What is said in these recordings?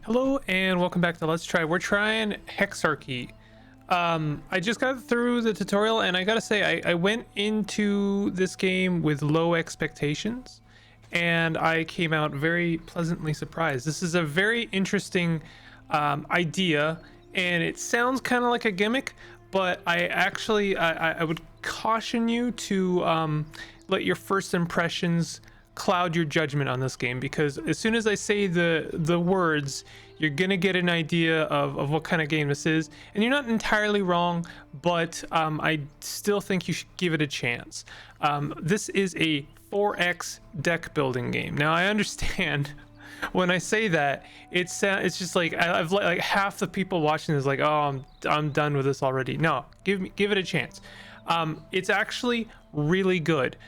Hello and welcome back to Let's Try. We're trying Hexarchy. I just got through the tutorial and I gotta say I went into this game with low expectations and I came out very pleasantly surprised. This is a very interesting idea and it sounds kind of like a gimmick, but I would caution you to let your first impressions cloud your judgment on this game, because as soon as I say the words, you're gonna get an idea of what kind of game this is, and you're not entirely wrong, but I still think you should give it a chance. This is a 4x deck building game. Now I understand when I say that it's just like I've like half the people watching this like, oh, I'm done with this already. No, give it a chance. It's actually really good.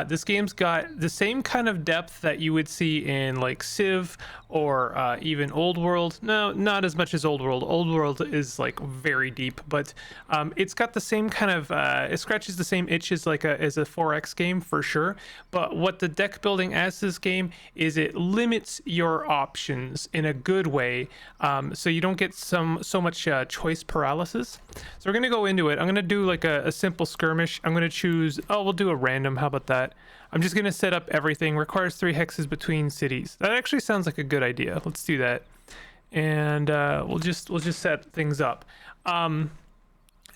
This game's got the same kind of depth that you would see in like Civ or even Old World. No, not as much as Old World. Old World is like very deep, but it's got the same kind of it scratches the same itch as like as a 4x game for sure. But what the deck building adds to this game is it limits your options in a good way, so you don't get so much choice paralysis. So we're gonna go into it. I'm gonna do like a simple skirmish. I'm gonna choose, we'll do a random. How about that? I'm just gonna set up everything. Requires 3 hexes between cities. That actually sounds like a good idea. Let's do that, and we'll just set things up.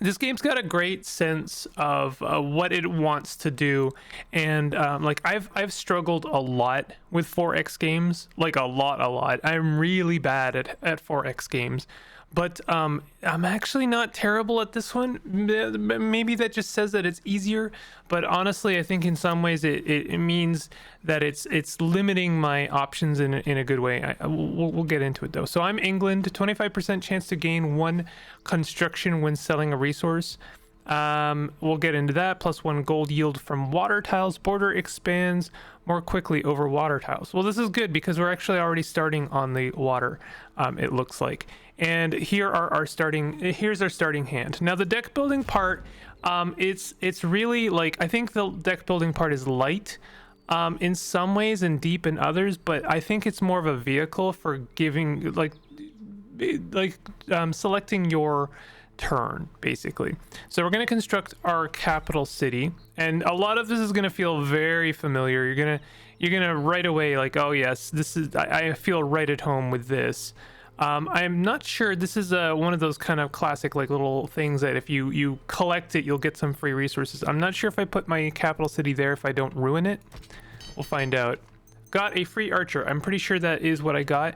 This game's got a great sense of what it wants to do, and like I've struggled a lot with 4x games, like a lot. I'm really bad at 4x games, but I'm actually not terrible at this one. Maybe that just says that it's easier, but honestly I think in some ways it means that it's limiting my options in a good way. We'll get into it though. So I'm England, 25% chance to gain 1 construction when selling a resource. We'll get into that. +1 gold yield from water tiles. Border expands more quickly over water tiles. Well, this is good because we're actually already starting on the water, it looks like. And here's our starting hand. Now the deck building part, it's really like, I think the deck building part is light in some ways and deep in others, but I think it's more of a vehicle for giving selecting your turn basically. So we're going to construct our capital city, and a lot of this is going to feel very familiar. You're gonna right away like, oh yes, this is, I feel right at home with this. I'm not sure, this is one of those kind of classic like little things that if you collect it, you'll get some free resources. I'm not sure if I put my capital city there if I don't ruin it. We'll find out. Got a free archer. I'm pretty sure that is what I got.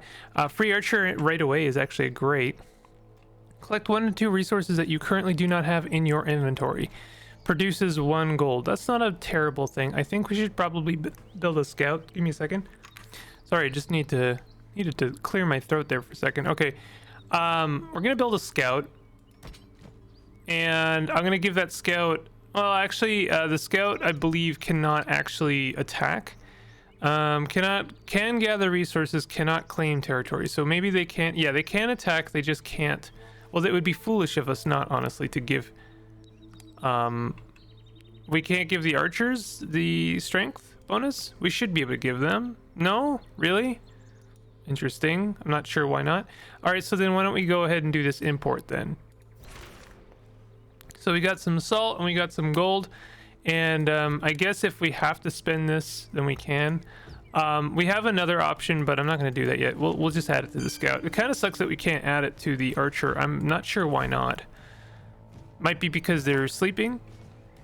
Free archer right away is actually great. Collect 1 to 2 resources that you currently do not have in your inventory. Produces 1 gold. That's not a terrible thing. I think we should probably build a scout. Give me a second. Sorry, I just needed to clear my throat there for a second. Okay, we're gonna build a scout, and I'm gonna give that scout, well actually the scout I believe cannot actually attack. Can gather resources, cannot claim territory. So maybe they can't, yeah, they can attack, they just can't. Well, it would be foolish of us not, honestly, to give, we can't give the archers the strength bonus. We should be able to give them. No, really? Interesting. I'm not sure why not. All right, so then why don't we go ahead and do this import then. So we got some salt and we got some gold, and I guess if we have to spend this, then we can. We have another option, but I'm not going to do that yet. We'll just add it to the scout. It kind of sucks that we can't add it to the archer. I'm not sure why not. Might be because they're sleeping.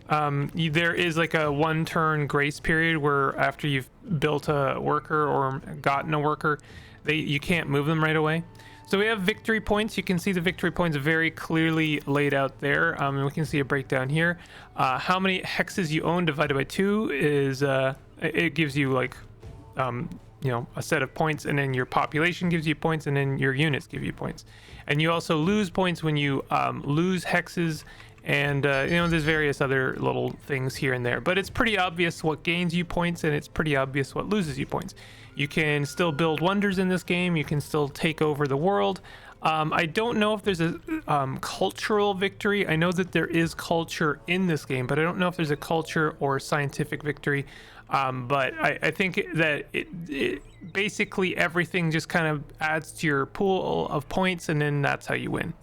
There is like a 1 turn grace period where after you've built a worker or gotten a worker, you can't move them right away. So we have victory points. You can see the victory points very clearly laid out there. And we can see a breakdown here. How many hexes you own divided by 2 is it gives you like you know, a set of points, and then your population gives you points, and then your units give you points. And you also lose points when you lose hexes, and you know, there's various other little things here and there, but it's pretty obvious what gains you points and it's pretty obvious what loses you points. You can still build wonders in this game. You can still take over the world. I don't know if there's a cultural victory. I know that there is culture in this game, but I don't know if there's a culture or scientific victory. But I think that it basically everything just kind of adds to your pool of points, and then that's how you win.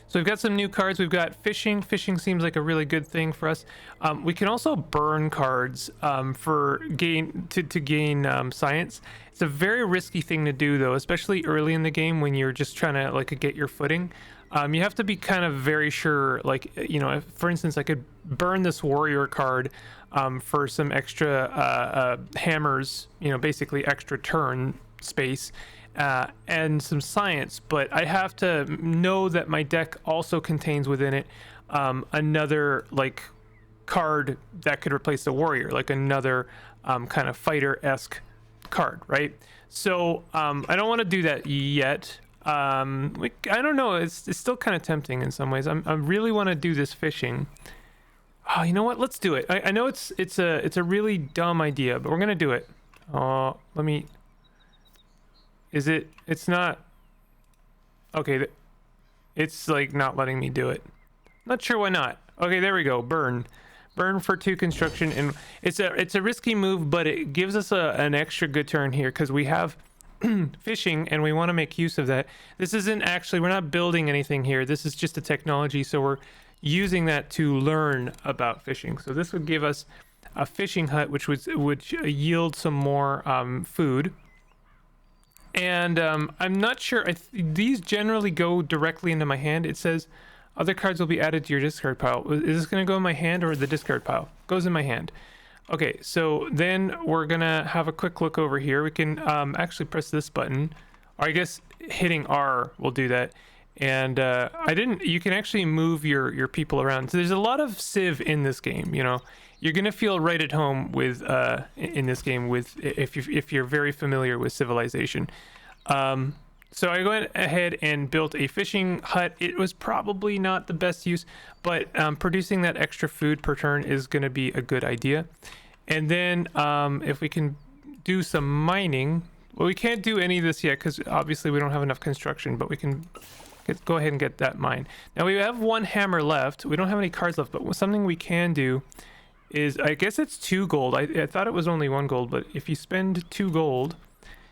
So we've got some new cards. We've got fishing. Fishing seems like a really good thing for us. We can also burn cards for gain science. It's a very risky thing to do, though, especially early in the game when you're just trying to like get your footing. You have to be kind of very sure, like, you know, if, for instance, I could burn this warrior card for some extra hammers, you know, basically extra turn space. And some science, but I have to know that my deck also contains within it another like card that could replace the warrior, like another kind of fighter-esque card, right? So I don't want to do that yet. I don't know, it's still kind of tempting in some ways. I really want to do this fishing. Oh, you know what? Let's do it. I know it's a really dumb idea, but we're gonna do it. Let me. Is it? It's not. Okay, it's like not letting me do it. Not sure why not. Okay, there we go. Burn for 2 construction, and it's a risky move, but it gives us an extra good turn here because we have fishing and we want to make use of that. This isn't actually, we're not building anything here. This is just a technology, so we're using that to learn about fishing. So this would give us a fishing hut, which would yield some more food. And I'm not sure. These generally go directly into my hand. It says other cards will be added to your discard pile. Is this going to go in my hand or the discard pile? Goes in my hand. Okay, so then we're going to have a quick look over here. We can actually press this button. Or I guess hitting R will do that. And you can actually move your people around. So there's a lot of Civ in this game, you know. You're gonna feel right at home with in this game with if you're very familiar with Civilization. So I went ahead and built a fishing hut. It was probably not the best use, but producing that extra food per turn is gonna be a good idea. And then if we can do some mining, well, we can't do any of this yet because obviously we don't have enough construction, but we can go ahead and get that mine. Now we have 1 hammer left. We don't have any cards left, but something we can do is, I guess it's 2 gold. I thought it was only 1 gold, but if you spend 2 gold,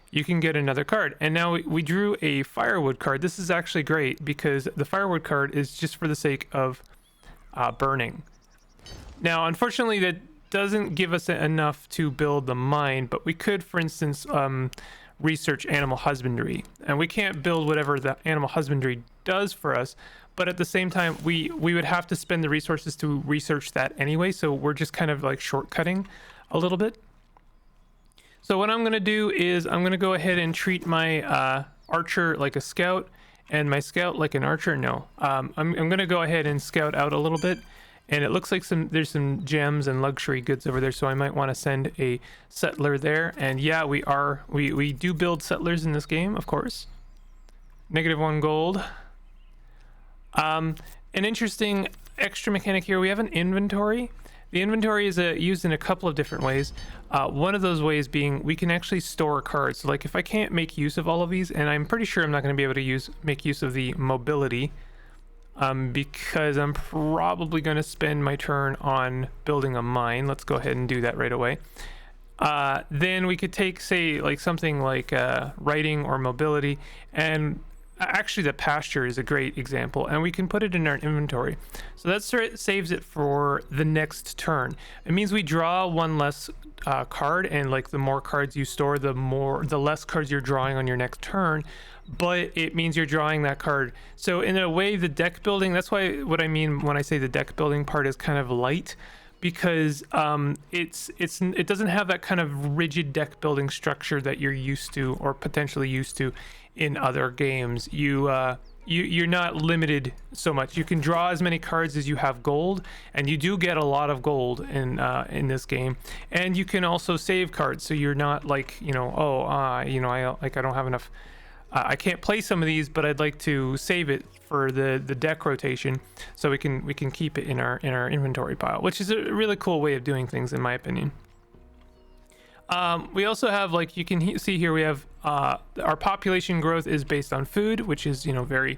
you can get another card. And now we drew a firewood card. This is actually great because the firewood card is just for the sake of burning. Now, unfortunately, that doesn't give us enough to build the mine, but we could, for instance, research animal husbandry. And we can't build whatever the animal husbandry does for us, but at the same time we would have to spend the resources to research that anyway, so we're just kind of like shortcutting a little bit. So what I'm going to do is I'm going to go ahead and treat my archer like a scout and my scout like an archer. No, I'm going to go ahead and scout out a little bit, and it looks like there's some gems and luxury goods over there, so I might want to send a settler there. And yeah, we do build settlers in this game, of course. -1 gold. An interesting extra mechanic here, we have an inventory. The inventory is used in a couple of different ways. One of those ways being we can actually store cards. So like if I can't make use of all of these, and I'm pretty sure I'm not going to be able to make use of the mobility, because I'm probably going to spend my turn on building a mine. Let's go ahead and do that right away. Then we could take, say, like something like writing or mobility, and actually the pasture is a great example, and we can put it in our inventory. So that saves it for the next turn. It means we draw 1 less card, and like the more cards you store, the less cards you're drawing on your next turn, but it means you're drawing that card. So in a way, the deck building, that's what I mean when I say the deck building part is kind of light, because it doesn't have that kind of rigid deck building structure that you're used to or potentially used to in other games. You're not limited so much. You can draw as many cards as you have gold, and you do get a lot of gold in this game. And you can also save cards, so you're not like, you know, I don't have enough. I can't play some of these, but I'd like to save it for the deck rotation, so we can keep it in our inventory pile, which is a really cool way of doing things, in my opinion. We also have, like you can see here, we have our population growth is based on food, which is, you know, very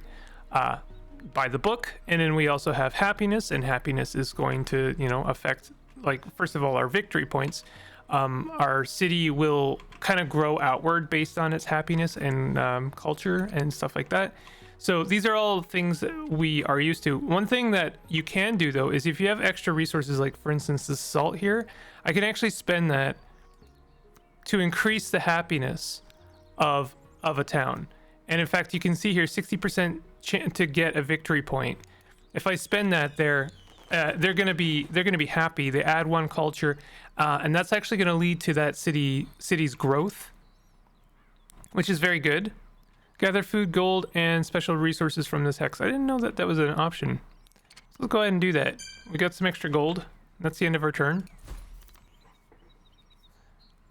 by the book. And then we also have happiness, and happiness is going to, you know, affect like, first of all, our victory points. Our city will kind of grow outward based on its happiness and culture and stuff like that. So these are all things that we are used to. One thing that you can do though is if you have extra resources, like for instance this salt here, I can actually spend that to increase the happiness of a town. And in fact, you can see here 60% to get a victory point. If I spend that there, they're gonna be happy. They add one culture, and that's actually gonna lead to that city's growth, which is very good. Gather food, gold, and special resources from this hex. I didn't know that that was an option. So let's go ahead and do that. We got some extra gold. That's the end of our turn.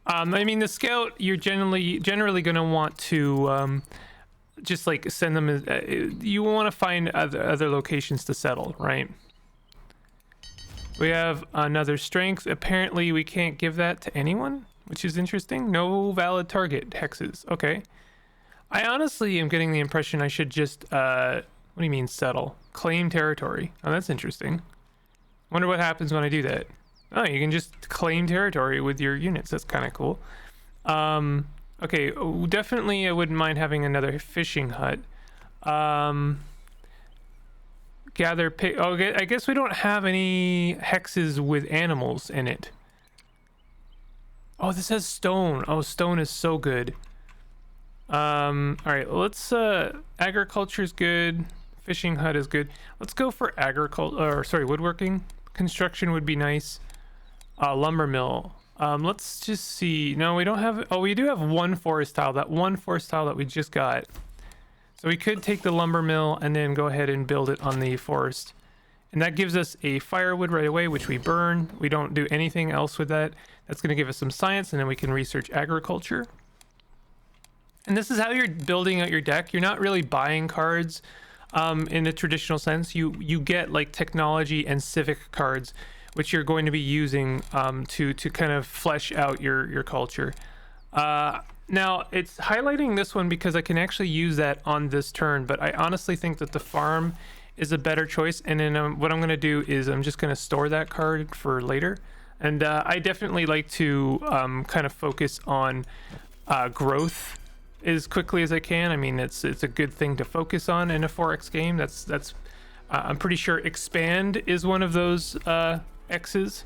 I mean, the scout, you're generally gonna want to just like send them. You want to find other locations to settle, right? We have another strength. Apparently, we can't give that to anyone, which is interesting. No valid target hexes. Okay. I honestly am getting the impression I should just, what do you mean settle? Claim territory. Oh, that's interesting. Wonder what happens when I do that. Oh, you can just claim territory with your units. That's kind of cool. Okay, definitely I wouldn't mind having another fishing hut. Gather pig. Oh, I guess we don't have any hexes with animals in it. Oh, this has stone. Oh, stone is so good. All right, let's agriculture is good, fishing hut is good. Let's go for agriculture, or sorry, woodworking. Construction would be nice. Lumber mill. Let's just see. No, we don't have. Oh, we do have one forest tile. That one forest tile that we just got. So we could take the lumber mill and then go ahead and build it on the forest, and that gives us a firewood right away, which we burn. We don't do anything else with that. That's going to give us some science, and then we can research agriculture. And this is how you're building out your deck. You're not really buying cards in the traditional sense. You get like technology and civic cards, which you're going to be using to kind of flesh out your culture. Now, it's highlighting this one because I can actually use that on this turn, but I honestly think that the farm is a better choice. And then what I'm going to do is I'm just going to store that card for later. And I definitely like to kind of focus on growth as quickly as I can. I mean, it's a good thing to focus on in a 4X game. That's I'm pretty sure expand is one of those X's.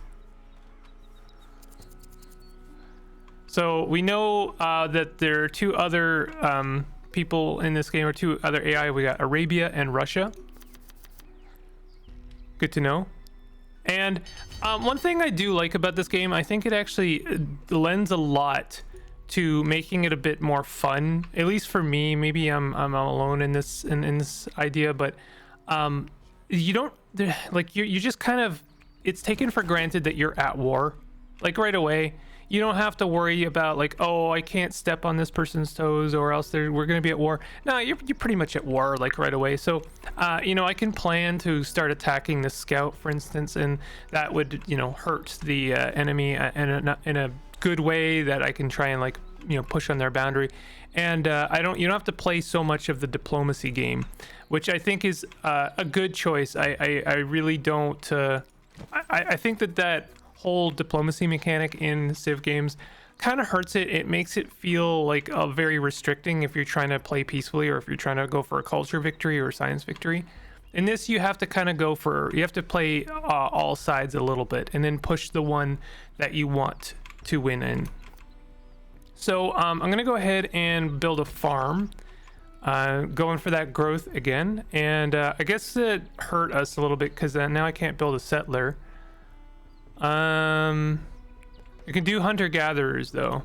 So we know that there are two other people in this game, or two other AI. We got Arabia and Russia. Good to know. And one thing I do like about this game, I think it actually lends a lot to making it a bit more fun, at least for me. Maybe I'm alone in this idea, but you don't like you just kind of, it's taken for granted that you're at war, like right away. You don't have to worry about like, oh, I can't step on this person's toes or else we're gonna be at war. No, you're pretty much at war like right away. So you know, I can plan to start attacking the scout, for instance, and that would, you know, hurt the enemy in a good way that I can try and, like, you know, push on their boundary. And you don't have to play so much of the diplomacy game, which I think is a good choice. I really don't I think that whole diplomacy mechanic in Civ games kind of hurts it. It makes it feel like very restricting if you're trying to play peacefully, or if you're trying to go for a culture victory or science victory. In this, you have to kind of you have to play all sides a little bit and then push the one that you want to win in. So I'm gonna go ahead and build a farm, going for that growth again. And I guess it hurt us a little bit because now I can't build a settler. We can do hunter-gatherers though,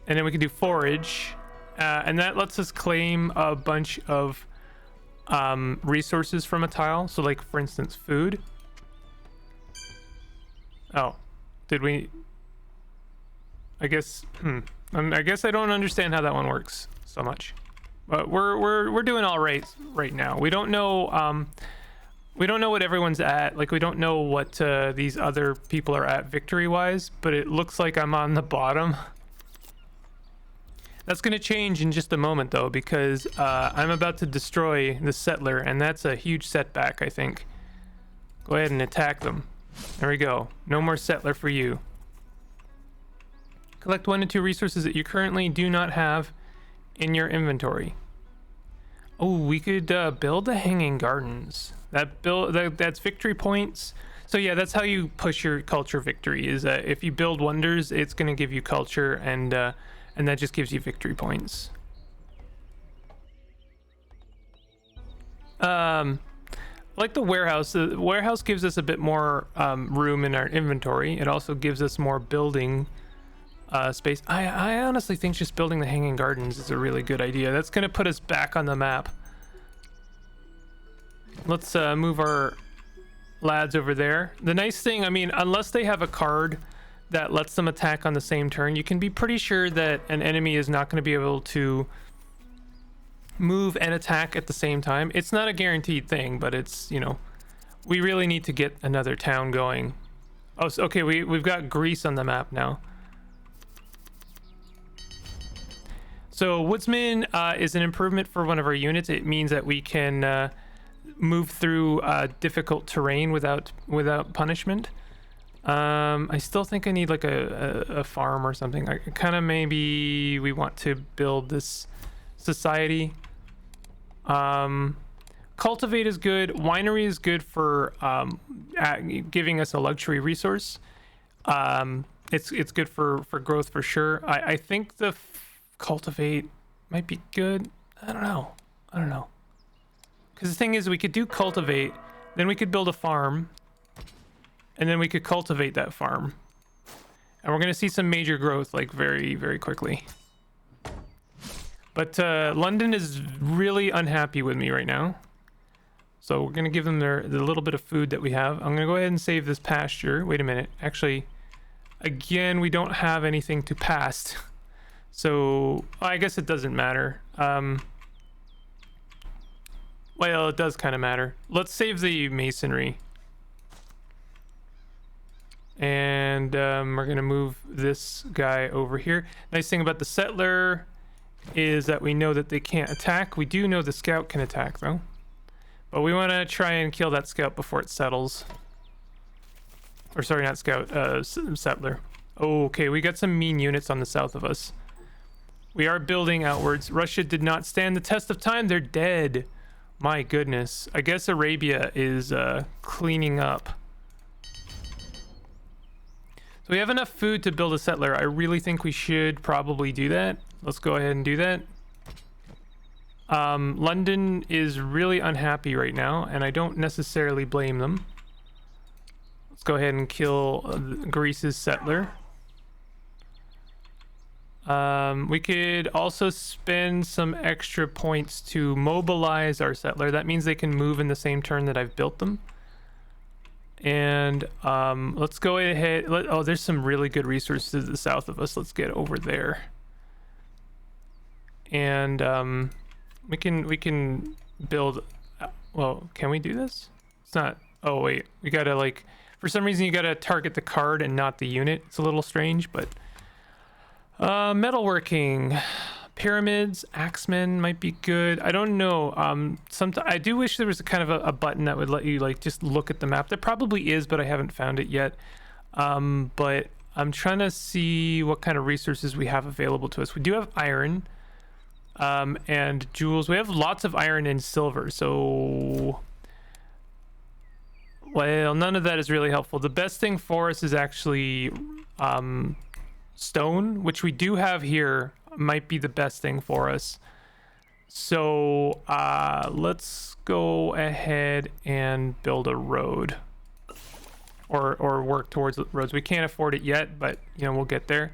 and then we can do forage, and that lets us claim a bunch of resources from a tile. So, like, for instance, food. Oh, did we? I guess I guess I don't understand how that one works so much, but we're doing all right now. We don't know what everyone's at. Like, we don't know what these other people are at victory wise, but it looks like I'm on the bottom. That's going to change in just a moment though, because I'm about to destroy the settler, and that's a huge setback, I think. Go ahead and attack them. There we go. No more settler for you. Collect 1 to 2 resources that you currently do not have in your inventory. Oh, we could build the hanging gardens. That's victory points. So yeah, that's how you push your culture victory. Is that if you build wonders, it's going to give you culture, and that just gives you victory points. Like the warehouse. The warehouse gives us a bit more room in our inventory. It also gives us more building space. I honestly think just building the hanging gardens is a really good idea. That's going to put us back on the map. Let's move our lads over there. The nice thing, I mean, unless they have a card that lets them attack on the same turn, you can be pretty sure that an enemy is not going to be able to move and attack at the same time. It's not a guaranteed thing, but it's, you know, we really need to get another town going. Oh, so, okay, we've got Greece on the map now. So Woodsman is an improvement for one of our units. It means that we can move through difficult terrain without punishment. I still think I need like a farm or something. I kind of, maybe we want to build this society. Cultivate is good. Winery is good for giving us a luxury resource. It's good for growth for sure. I think the cultivate might be good. I don't know. Because the thing is, we could do cultivate, then we could build a farm, and then we could cultivate that farm, and we're going to see some major growth like very, very quickly. But London is really unhappy with me right now, so we're going to give them the little bit of food that we have. I'm going to go ahead and save this pasture. Wait a minute, actually, again, we don't have anything to past, so I guess it doesn't matter. Well, it does kind of matter. Let's save the masonry. And we're going to move this guy over here. Nice thing about the settler is that we know that they can't attack. We do know the scout can attack, though. But we want to try and kill that scout before it settles. Or sorry, not scout, settler. Okay, we got some mean units on the south of us. We are building outwards. Russia did not stand the test of time. They're dead. My goodness. I guess Arabia is cleaning up. So we have enough food to build a settler. I really think we should probably do that. Let's go ahead and do that. London is really unhappy right now, and I don't necessarily blame them. Let's go ahead and kill Greece's settler. We could also spend some extra points to mobilize our settler. That means they can move in the same turn that I've built them. And let's go ahead. Oh, there's some really good resources to the south of us. Let's get over there. And we can build. Well, can we do this? It's not. Oh wait, we gotta, like, for some reason you gotta target the card and not the unit. It's a little strange, but. Metalworking, pyramids, axemen might be good. I don't know. I do wish there was a kind of a button that would let you, like, just look at the map. There probably is, but I haven't found it yet. But I'm trying to see what kind of resources we have available to us. We do have iron, and jewels. We have lots of iron and silver. So, well, none of that is really helpful. The best thing for us is actually, stone, which we do have here, might be the best thing for us. So let's go ahead and build a road, or work towards roads. We can't afford it yet, but you know, we'll get there.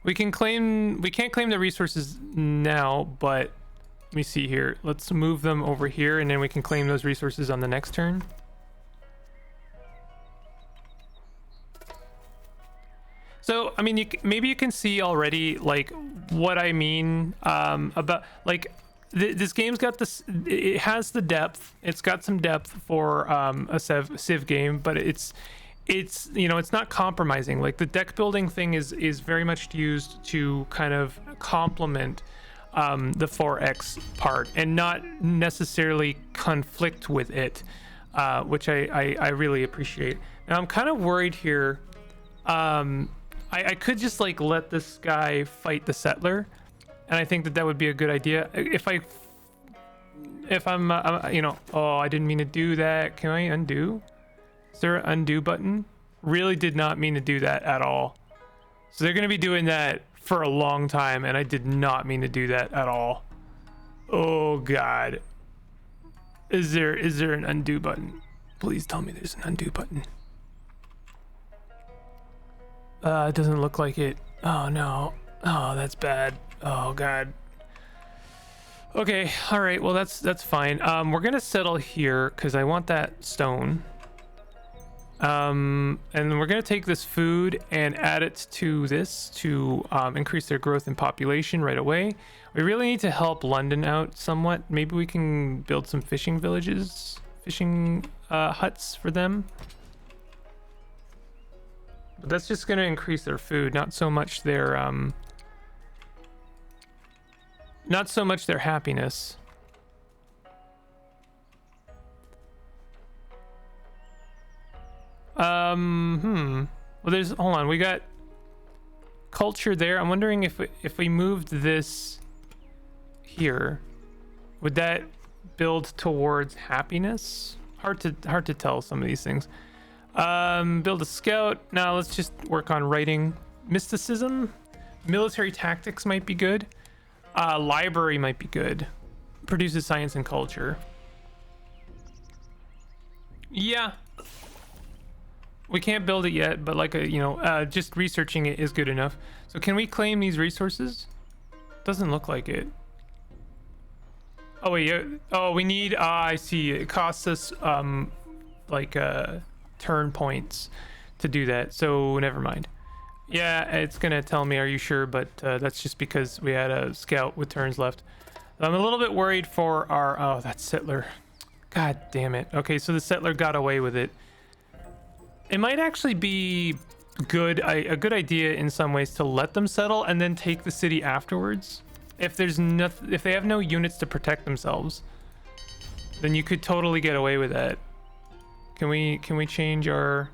We can't claim the resources now, but let me see here. Let's move them over here, and then we can claim those resources on the next turn. So, I mean, maybe you can see already, like, what I mean about, like, this game's got this, it has the depth. It's got some depth for a Civ game, but it's you know, it's not compromising. Like, the deck building thing is very much used to kind of complement the 4X part and not necessarily conflict with it. which I really appreciate. Now I'm kind of worried here. I could just like let this guy fight the settler, and I think that would be a good idea. If I'm you know, oh, I didn't mean to do that. Can I undo? Is there an undo button? Really did not mean to do that at all. So they're gonna be doing that for a long time, and I did not mean to do that at all. Oh God. Is there an undo button? Please tell me there's an undo button. It doesn't look like it. Oh no. Oh, that's bad. Oh God. Okay, all right. Well, that's fine. We're gonna settle here because I want that stone. And we're gonna take this food and add it to this to increase their growth in population right away. We really need to help London out somewhat. Maybe we can build some fishing villages, fishing huts for them. But that's just gonna increase their food, not so much their happiness. Well, there's, hold on, we got culture there. I'm wondering if we moved this here, would that build towards happiness? Hard to tell some of these things. Build a scout. Now let's just work on writing. Mysticism, military tactics might be good. Library might be good. Produces science and culture. Yeah. We can't build it yet, but like just researching it is good enough. So can we claim these resources? Doesn't look like it. Oh wait, oh, we need, I see, it costs us turn points to do that, so never mind. Yeah, it's gonna tell me, are you sure? But that's just because we had a scout with turns left. I'm a little bit worried for our, oh, that settler. God damn it. Okay, so the settler got away with it. It might actually be good, a good idea in some ways to let them settle and then take the city afterwards. If there's nothing, if they have no units to protect themselves, then you could totally get away with that. Can we change our?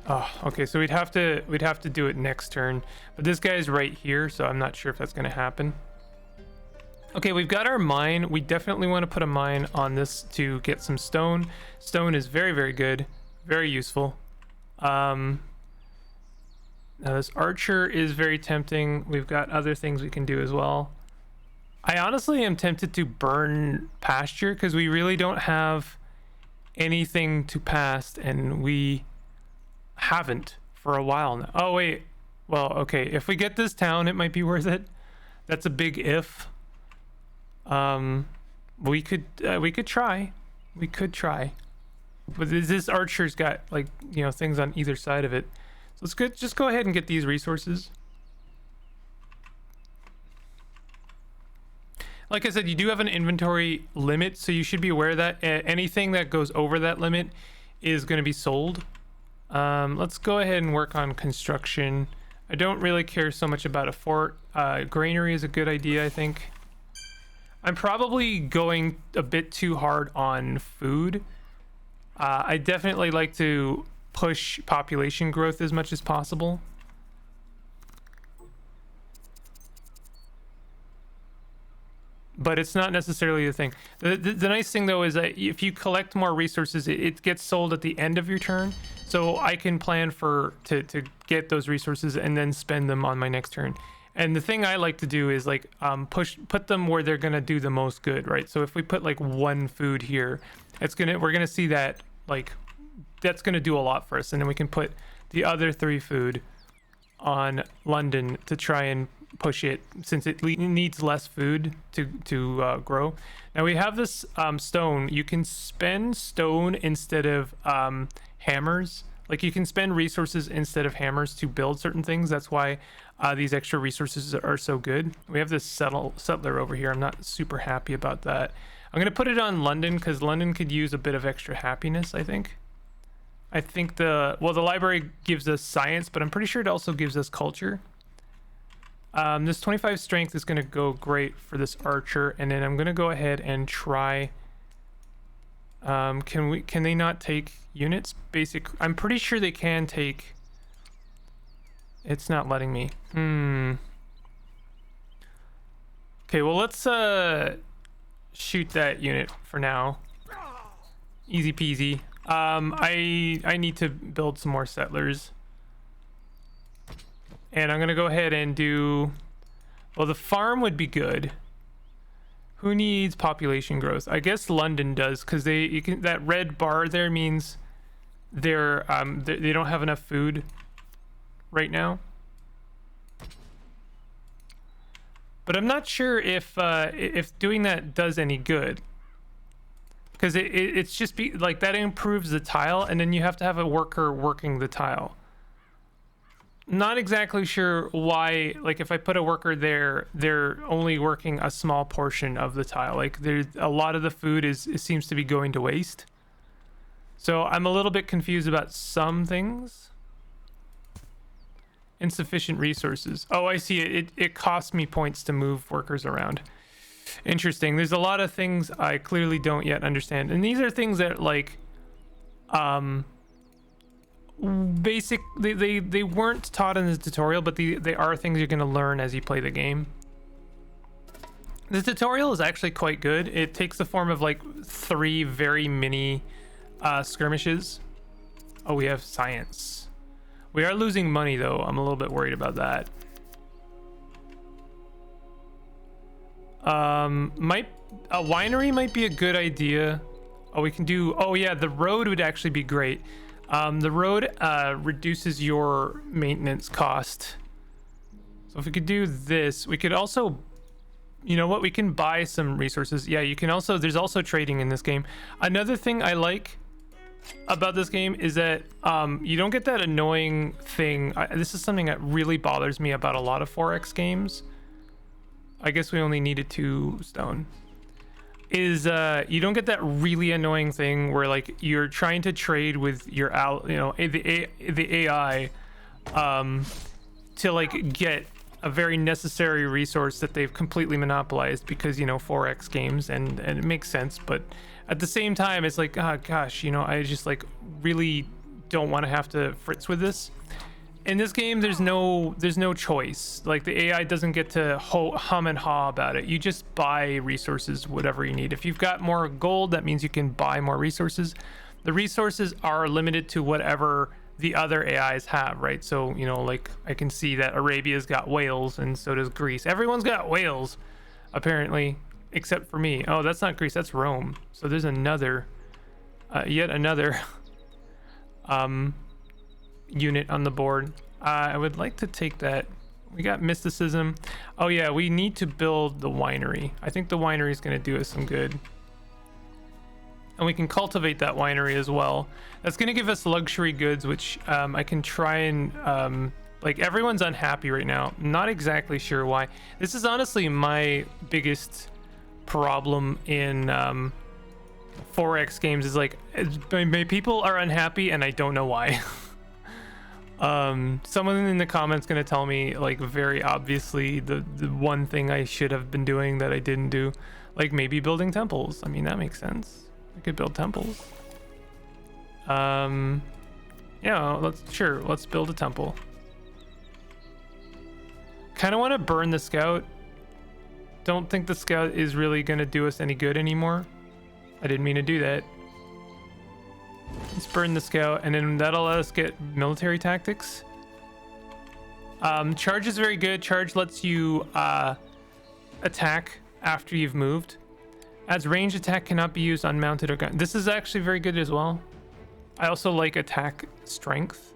Oh, okay. So we'd have to do it next turn. But this guy's right here, so I'm not sure if that's going to happen. Okay, we've got our mine. We definitely want to put a mine on this to get some stone. Stone is very, very good, very useful. Now this archer is very tempting. We've got other things we can do as well. I honestly am tempted to burn pasture because we really don't have anything to past, and we haven't for a while now. Oh wait, well, okay, if we get this town, it might be worth it. That's a big if. We could try. We could try. But this archer's got, like, you know, things on either side of it. So let's just go ahead and get these resources. Like I said, you do have an inventory limit, so you should be aware of that. Anything that goes over that limit is going to be sold. Let's go ahead and work on construction. I don't really care so much about a fort. Granary is a good idea, I think. I'm probably going a bit too hard on food. I definitely like to push population growth as much as possible. But it's not necessarily the thing. The nice thing though is that if you collect more resources, it gets sold at the end of your turn. So I can plan to get those resources and then spend them on my next turn. And the thing I like to do is like put them where they're gonna do the most good, right? So if we put like one food here, we're gonna see that like that's gonna do a lot for us, and then we can put the other 3 food on London to try and push it, since it needs less food to grow. Now we have this stone. You can spend stone instead of hammers. Like you can spend resources instead of hammers to build certain things. That's why these extra resources are so good. We have this settler over here. I'm not super happy about that. I'm gonna put it on London because London could use a bit of extra happiness, I think. The library gives us science, but I'm pretty sure it also gives us culture. This 25 strength is gonna go great for this archer, and then I'm gonna go ahead and try Can they not take units? Basic. I'm pretty sure they can take. It's not letting me. Okay, well let's shoot that unit for now. Easy peasy. I need to build some more settlers. And I'm gonna go ahead and do, well, the farm would be good. Who needs population growth? I guess London does, because that red bar there means they don't have enough food right now. But I'm not sure if doing that does any good, because it's just like that improves the tile, and then you have to have a worker working the tile. Not exactly sure why. Like if I put a worker there, they're only working a small portion of the tile. Like there's a lot of the food it seems to be going to waste. So I'm a little bit confused about some things. Insufficient resources. Oh, I see it. It costs me points to move workers around. Interesting. There's a lot of things I clearly don't yet understand. And these are things that like they weren't taught in the tutorial, but they are things you're going to learn as you play the game. The tutorial is actually quite good. It takes the form of like 3 very mini skirmishes. Oh, we have science. We are losing money though. I'm a little bit worried about that. A winery might be a good idea. Oh, we can do, oh yeah, the road would actually be great. The road reduces your maintenance cost. So if we could do this, we could also, you know what, we can buy some resources. Yeah, you can also, there's also trading in this game. Another thing I like about this game is that you don't get that annoying thing. This is something that really bothers me about a lot of 4X games. I guess we only needed 2 stone. Is you don't get that really annoying thing where like you're trying to trade with your the AI to like get a very necessary resource that they've completely monopolized, because 4X games, and it makes sense, but at the same time it's like, oh gosh, I just like really don't want to have to fritz with this. In this game there's no choice. Like the AI doesn't get to hum and haw about it. You just buy resources, whatever you need. If you've got more gold, that means you can buy more resources. The resources are limited to whatever the other AIs have, right? So like I can see that Arabia's got whales, and so does Greece. Everyone's got whales apparently, except for me. Oh, that's not Greece, that's Rome. So there's another yet another unit on the board. I would like to take that. We got mysticism. Oh yeah, we need to build the winery. I think the winery is going to do us some good, and we can cultivate that winery as well. That's going to give us luxury goods, which I can try and like, everyone's unhappy right now. Not exactly sure why. This is honestly my biggest problem in 4X games, is like people are unhappy and I don't know why. Someone in the comments gonna tell me like very obviously the one thing I should have been doing that I didn't do, like maybe building temples. I mean, that makes sense. I could build temples. Yeah, let's build a temple. Kind of want to burn the scout. Don't think the scout is really gonna do us any good anymore. I didn't mean to do that. Let's burn the scout, and then that'll let us get military tactics. Charge is very good. Charge lets you attack after you've moved. Adds range attack, cannot be used on mounted or gun. This is actually very good as well. I also like attack strength,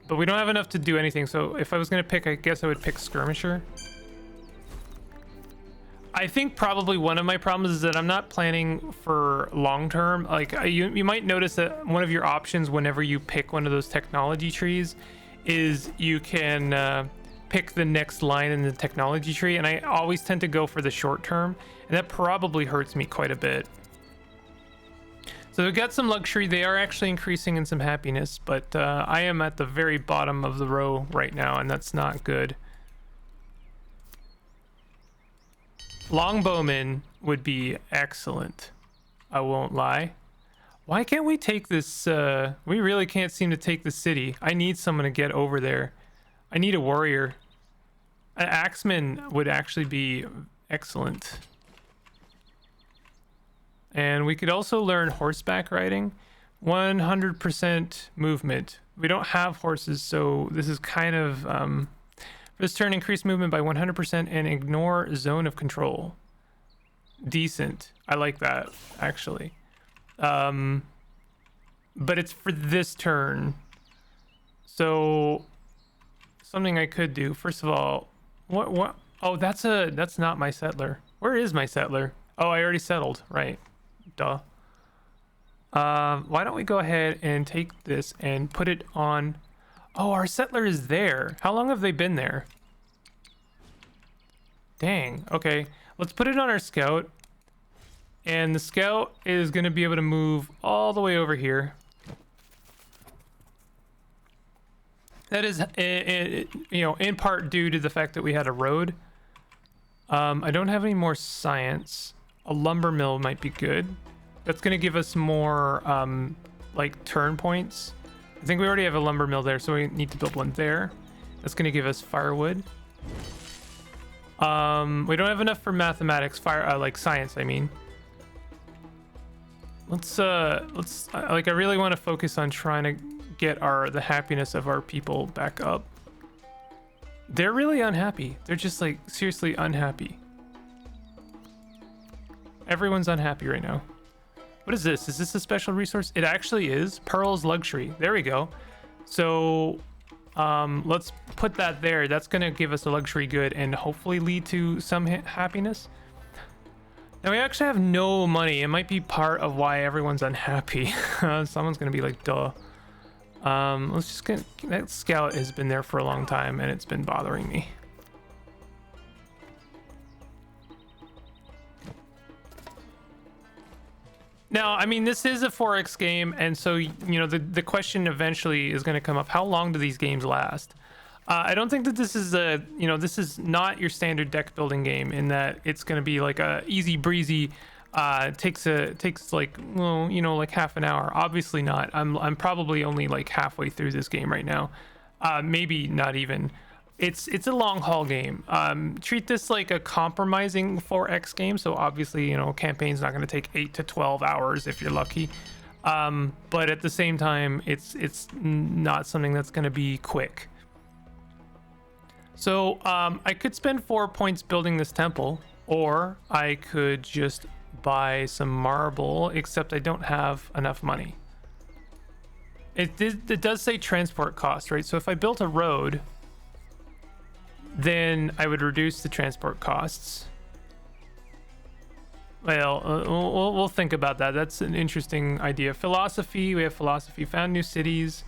but we don't have enough to do anything. So if I was gonna pick, I guess I would pick skirmisher. I think probably one of my problems is that I'm not planning for long term. Like you might notice that one of your options whenever you pick one of those technology trees is you can pick the next line in the technology tree, and I always tend to go for the short term, and that probably hurts me quite a bit. So we've got some luxury. They are actually increasing in some happiness, but I am at the very bottom of the row right now, and that's not good. Longbowmen would be excellent. I won't lie. Why can't we take this? We really can't seem to take the city. I need someone to get over there. I need a warrior. An axeman would actually be excellent. And we could also learn horseback riding. 100% movement. We don't have horses, so this is kind of... for this turn, increase movement by 100% and ignore zone of control. Decent. I like that, actually. But it's for this turn. So something I could do. First of all, what? Oh, that's not my settler. Where is my settler? Oh, I already settled. Right. Duh. Why don't we go ahead and take this and put it on... Oh, our settler is there. How long have they been there? Dang. Okay. Let's put it on our scout. And the scout is going to be able to move all the way over here. That is, in part due to the fact that we had a road. I don't have any more science. A lumber mill might be good. That's going to give us more, like, turn points. I think we already have a lumber mill there, so we need to build one there. That's going to give us firewood. We don't have enough for mathematics, like science, I mean. Let's I really want to focus on trying to get the happiness of our people back up. They're really unhappy. They're just, like, seriously unhappy. Everyone's unhappy right now. What is this? Is this a special resource? It actually is. Pearl's Luxury. There we go. So let's put that there. That's going to give us a luxury good and hopefully lead to some happiness. Now, we actually have no money. It might be part of why everyone's unhappy. Someone's going to be like, duh. Let's just get... That scout has been there for a long time and it's been bothering me. Now, I mean, this is a 4X game, and so, the question eventually is going to come up, how long do these games last? I don't think that this is this is not your standard deck building game in that it's going to be like a easy breezy, takes like, well, like half an hour. Obviously not. I'm probably only like halfway through this game right now. Maybe not even. It's a long haul game. Treat this like a compromising 4X game. So obviously, campaign's not going to take 8 to 12 hours if you're lucky. But at the same time, it's not something that's going to be quick. So I could spend 4 points building this temple, or I could just buy some marble, except I don't have enough money. It does say transport cost, right? So if I built a road, then I would reduce the transport costs. Well, we'll think about that. That's an interesting idea. Philosophy, we have philosophy. Found new cities.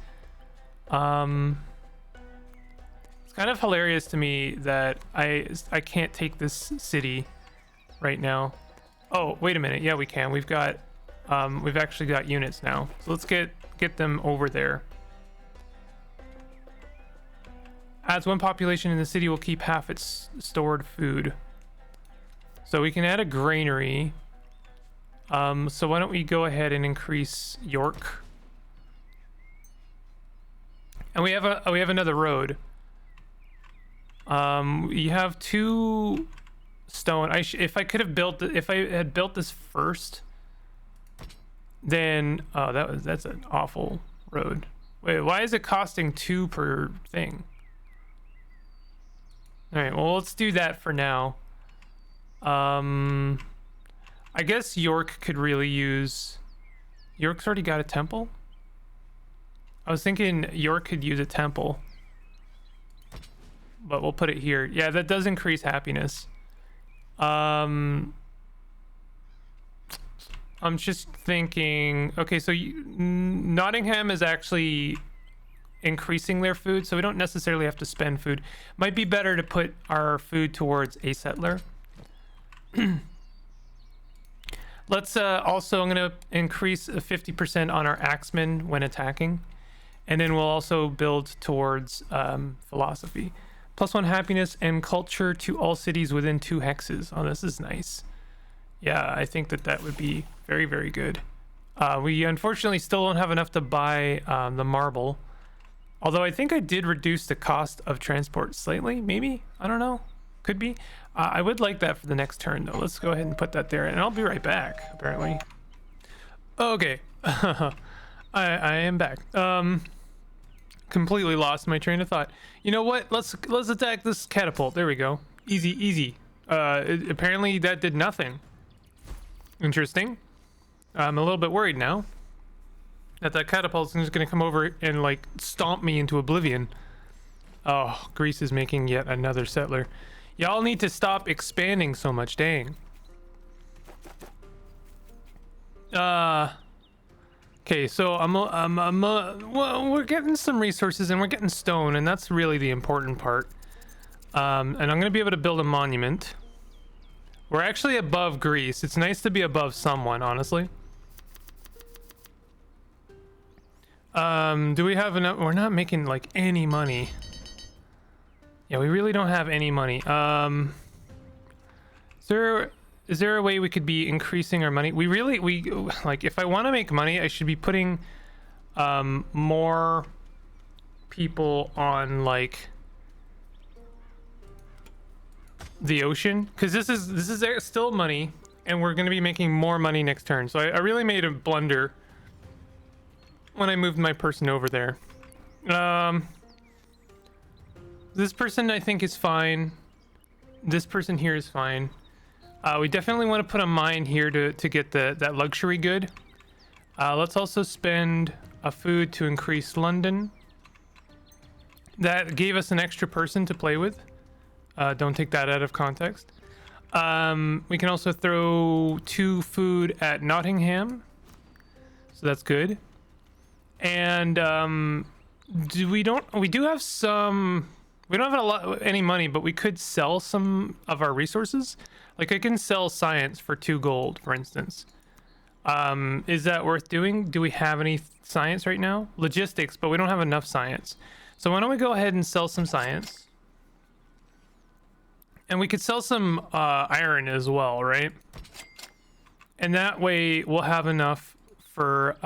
It's kind of hilarious to me that I can't take this city right now. Oh, wait a minute. Yeah, we can. We've actually got units now. So let's get them over there. Adds 1 population in the city will keep half its stored food. So we can add a granary. So why don't we go ahead and increase York? And we have another road. You have 2 stone. If I had built this first, then that's an awful road. Wait, why is it costing 2 per thing? All right, well, let's do that for now. I guess York could really use... York's already got a temple? I was thinking York could use a temple. But we'll put it here. Yeah, that does increase happiness. I'm just thinking... Okay, so Nottingham is actually increasing their food, so we don't necessarily have to spend food. Might be better to put our food towards a settler. Let's also, I'm going to increase 50% on our axemen when attacking, and then we'll also build towards philosophy. +1 happiness and culture to all cities within 2 hexes. Oh, this is nice. Yeah, I think that would be very, very good. We unfortunately still don't have enough to buy the marble. Although I think I did reduce the cost of transport slightly, maybe? I don't know. Could be. I would like that for the next turn, though. Let's go ahead and put that there, and I'll be right back, apparently. Okay. I am back. Completely lost my train of thought. You know what? Let's attack this catapult. There we go. Easy, easy. Apparently that did nothing. Interesting. I'm a little bit worried now that catapult is just gonna come over and like stomp me into oblivion. Oh, Greece is making yet another settler. Y'all need to stop expanding so much. Dang. Okay, so well, we're getting some resources and we're getting stone, and that's really the important part. And I'm gonna be able to build a monument. We're actually above Greece. It's nice to be above someone, honestly. Do we have enough? We're not making like any money. Yeah, we really don't have any money. Is there a way we could be increasing our money? We like, if I want to make money, I should be putting more people on like the ocean, because this is still money, and we're going to be making more money next turn. So I really made a blunder when I moved my person over there. This person I think is fine. This person here is fine. We definitely want to put a mine here to get that luxury good. Let's also spend a food to increase London. That gave us an extra person to play with. Don't take that out of context. We can also throw 2 food at Nottingham, so that's good. And we don't have any money, but we could sell some of our resources. Like I can sell science for 2 gold, for instance. Is that worth doing? Do we have any science right now? Logistics, but we don't have enough science. So why don't we go ahead and sell some science? And we could sell some iron as well, right? And that way we'll have enough for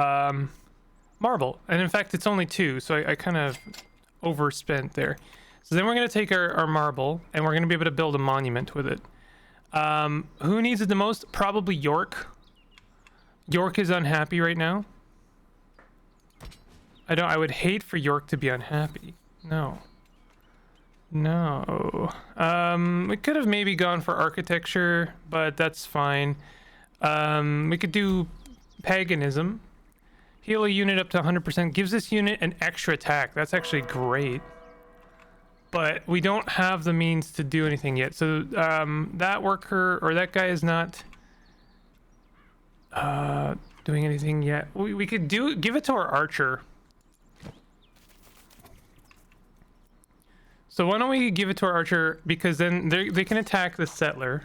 marble. And in fact, it's only 2, so I kind of overspent there. So then we're going to take our marble, and we're going to be able to build a monument with it. Who needs it the most? Probably York. York is unhappy right now. I would hate for York to be unhappy. No. We could have maybe gone for architecture, but that's fine. We could do paganism. Heal a unit up to 100%. Gives this unit an extra attack. That's actually great. But we don't have the means to do anything yet. So that worker, or that guy, is not doing anything yet. We could give it to our archer. So why don't we give it to our archer, because then they can attack the settler.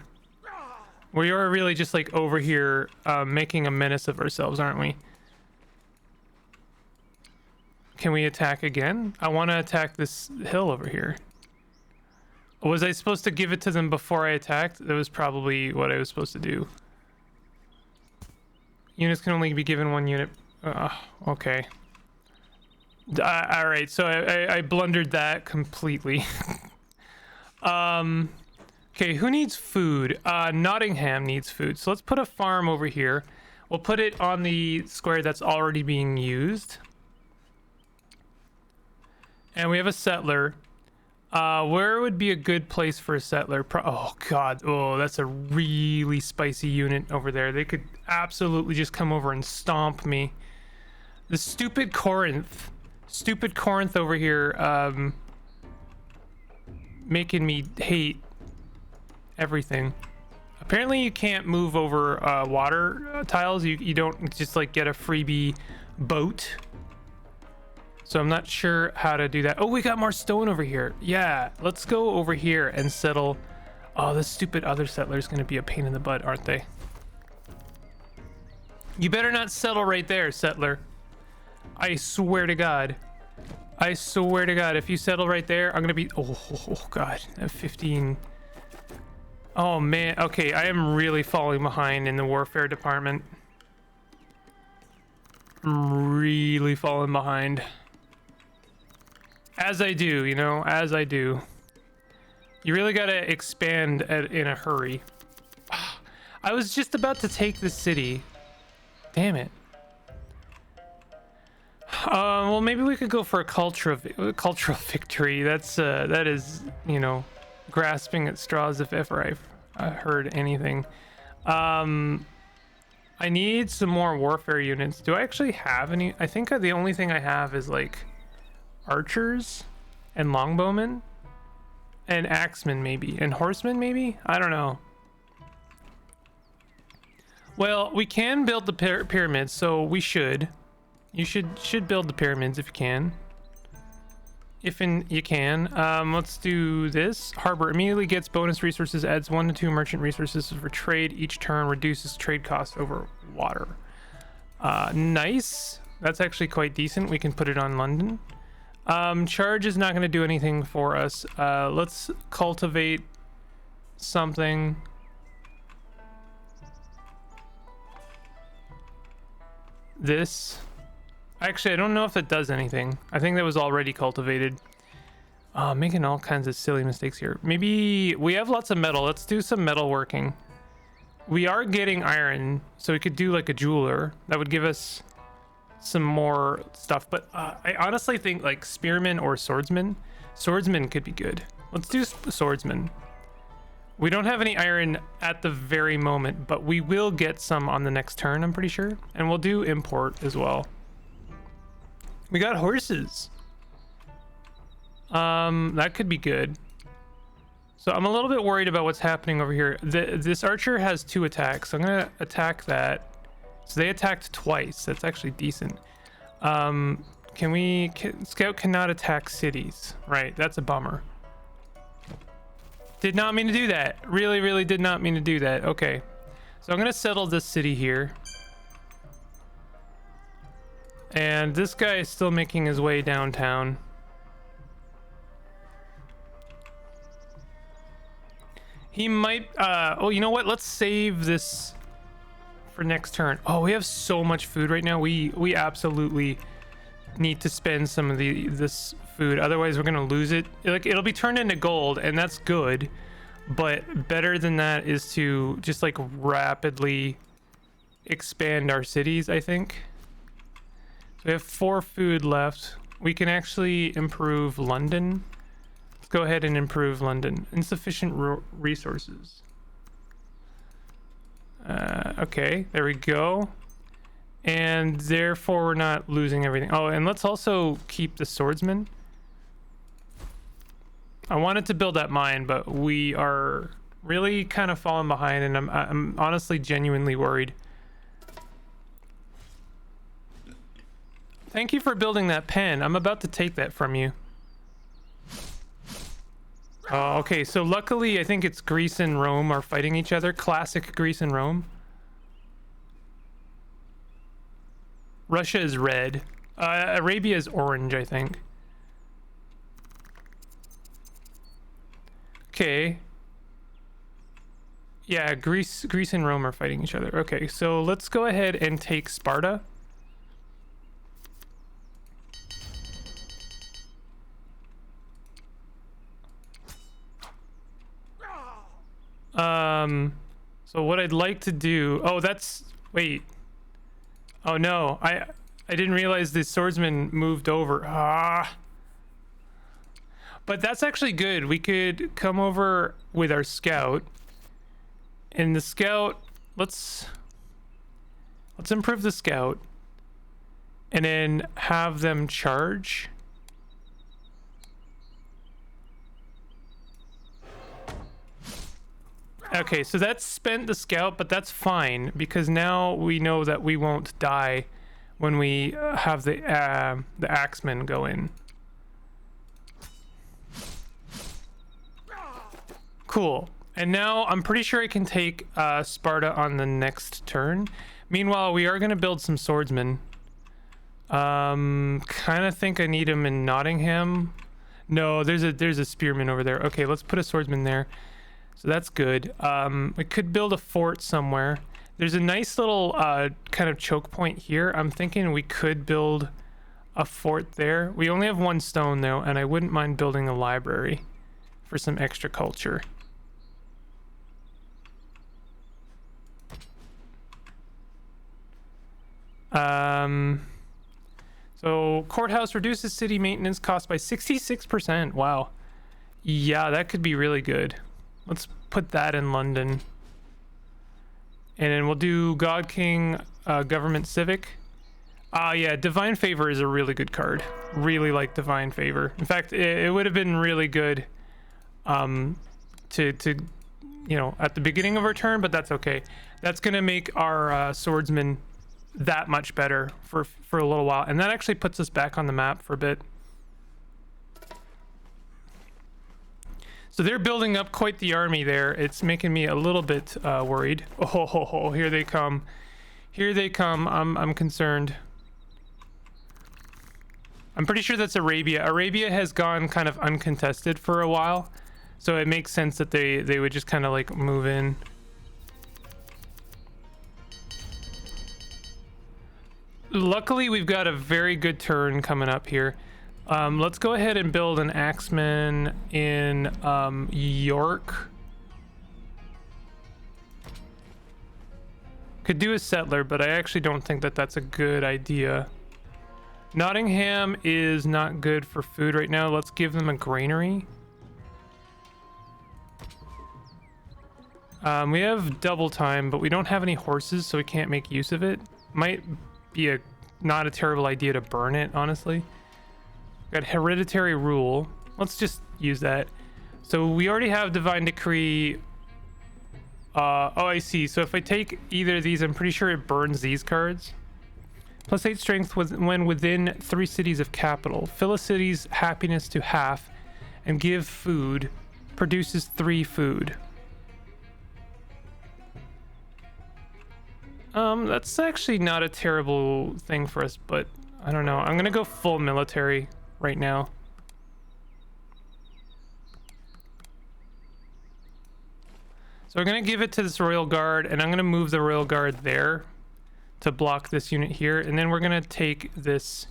We are really just like over here making a menace of ourselves, aren't we? Can we attack again? I want to attack this hill over here. Was I supposed to give it to them before I attacked? That was probably what I was supposed to do. Units can only be given 1 unit. Okay. All right, so I blundered that completely. Okay, who needs food? Nottingham needs food. So let's put a farm over here. We'll put it on the square that's already being used. And we have a settler. Where would be a good place for a settler? Oh god, oh, that's a really spicy unit over there. They could absolutely just come over and stomp me. The stupid Corinth over here, making me hate everything. Apparently you can't move over water tiles. You don't just like get a freebie boat. So I'm not sure how to do that. Oh, we got more stone over here. Yeah, let's go over here and settle. Oh, this stupid other settler is going to be a pain in the butt, aren't they? You better not settle right there, settler. I swear to God. I swear to God, if you settle right there, I'm gonna be. Oh God, I have 15. Oh man. Okay, I am really falling behind in the warfare department. I'm really falling behind. As I do, you know, as I do. You really gotta expand in a hurry. I was just about to take the city. Damn it. Well, maybe we could go for a cultural victory. That is, you know, grasping at straws if ever I've heard anything. I need some more warfare units. Do I actually have any? I think the only thing I have is like archers and longbowmen and axemen maybe, and horsemen maybe. I don't know. Well, we can build the pyramids, so we should. You should build the pyramids if you can. You can. Let's do this. Harbor immediately gets bonus resources, adds 1 to 2 merchant resources for trade each turn, reduces trade costs over water. Nice. That's actually quite decent. We can put it on London. Charge is not going to do anything for us. Let's cultivate something. This. Actually, I don't know if that does anything. I think that was already cultivated. Making all kinds of silly mistakes here. Maybe we have lots of metal. Let's do some metal working. We are getting iron, so we could do like a jeweler. That would give us some more stuff. But I honestly think like spearman or swordsman. Swordsman could be good. Let's do swordsman. We don't have any iron at the very moment, but we will get some on the next turn, I'm pretty sure. And we'll do import as well. We got horses. That could be good. So I'm a little bit worried about what's happening over here. This archer has 2 attacks. So I'm gonna attack that. So they attacked twice. That's actually decent. Scout cannot attack cities. Right, that's a bummer. Did not mean to do that. Really did not mean to do that. Okay. So I'm gonna settle this city here. And this guy is still making his way downtown. He might, oh, you know what? Let's save this for next turn. Oh, we have so much food right now. We absolutely need to spend some of this food. Otherwise, we're going to lose it. Like, it'll be turned into gold, and that's good. But better than that is to just, like, rapidly expand our cities, I think. We have 4 food left. We can actually improve London. Let's go ahead and improve London. Insufficient resources. Okay, there we go. And therefore we're not losing everything. Oh, and let's also keep the swordsman. I wanted to build that mine, but we are really kind of falling behind, and I'm honestly genuinely worried. Thank you for building that pen. I'm about to take that from you. Oh, okay, so luckily I think it's Greece and Rome are fighting each other. Classic Greece and Rome. Russia is red. Arabia is orange, I think. Okay. Yeah, Greece and Rome are fighting each other. Okay, so let's go ahead and take Sparta. So what I'd like to do, wait. Oh no, I didn't realize the swordsman moved over. But that's actually good. We could come over with our scout. And the scout, let's improve the scout. And then have them charge. Okay, so that's spent the scout, but that's fine because now we know that we won't die when we have the axemen go in. Cool. And now I'm pretty sure I can take Sparta on the next turn. Meanwhile, we are going to build some swordsmen. Kind of think I need him in Nottingham. No, there's a spearman over there. Okay, let's put a swordsman there. So that's good. We could build a fort somewhere. There's a nice little kind of choke point here. I'm thinking we could build a fort there. We only have 1 stone though, and I wouldn't mind building a library for some extra culture. So courthouse reduces city maintenance cost by 66%. Wow. Yeah, that could be really good. Let's put that in London. And then we'll do God King, government civic. Yeah, divine favor is a really good card. Really like divine favor. In fact, it would have been really good to you know, at the beginning of our turn, but that's okay. That's gonna make our swordsman that much better for a little while, and that actually puts us back on the map for a bit. So they're building up quite the army there. It's making me a little bit worried. Oh, here they come. Here they come. I'm concerned. I'm pretty sure that's Arabia. Arabia has gone kind of uncontested for a while, so it makes sense that they would just kind of like move in. Luckily, we've got a very good turn coming up here. Let's go ahead and build an axeman in York. Could do a settler, but I actually don't think that that's a good idea. Nottingham is not good for food right now. Let's give them a granary. We have double time, but we don't have any horses, so we can't make use of it. Might be not a terrible idea to burn it, honestly. Got hereditary rule. Let's just use that. So we already have divine decree. Oh, I see. So if I take either of these, I'm pretty sure it burns these cards. +8 strength when within 3 cities of capital. Fill a city's happiness to half and give food. Produces 3 food. That's actually not a terrible thing for us, but I don't know. I'm gonna go full military right now. So we're gonna give it to this Royal Guard, and I'm gonna move the Royal Guard there to block this unit here, and then we're gonna take this.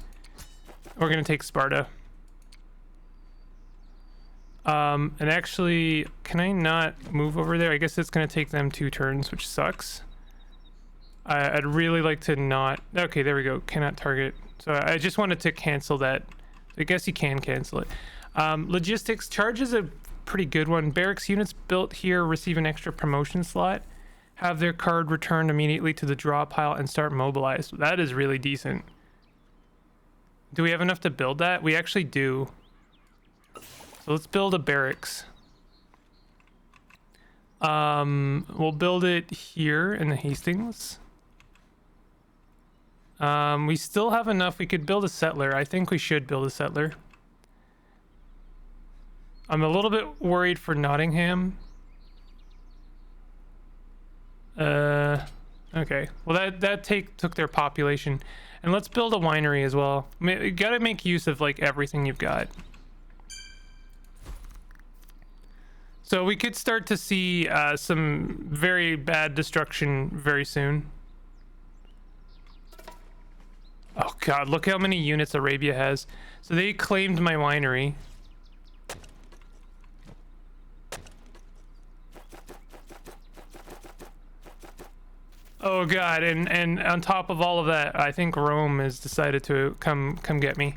We're gonna take Sparta. And actually, can I not move over there? I guess it's gonna take them 2 turns, which sucks. I'd really like to not. Okay, there we go. Cannot target. So I just wanted to cancel that. I guess you can cancel it. Logistics charge is a pretty good one. Barracks units built here receive an extra promotion slot, have their card returned immediately to the draw pile, and start mobilized. That is really decent. Do we have enough to build that? We actually do. So let's build a barracks. We'll build it here in the Hastings. We still have enough. We could build a settler. I think we should build a settler. I'm a little bit worried for Nottingham. Okay. Well, that took their population. And let's build a winery as well. I mean, you gotta make use of like everything you've got. So we could start to see some very bad destruction very soon. Oh god, look how many units Arabia has. So they claimed my winery. Oh god, and on top of all of that, I think Rome has decided to come get me.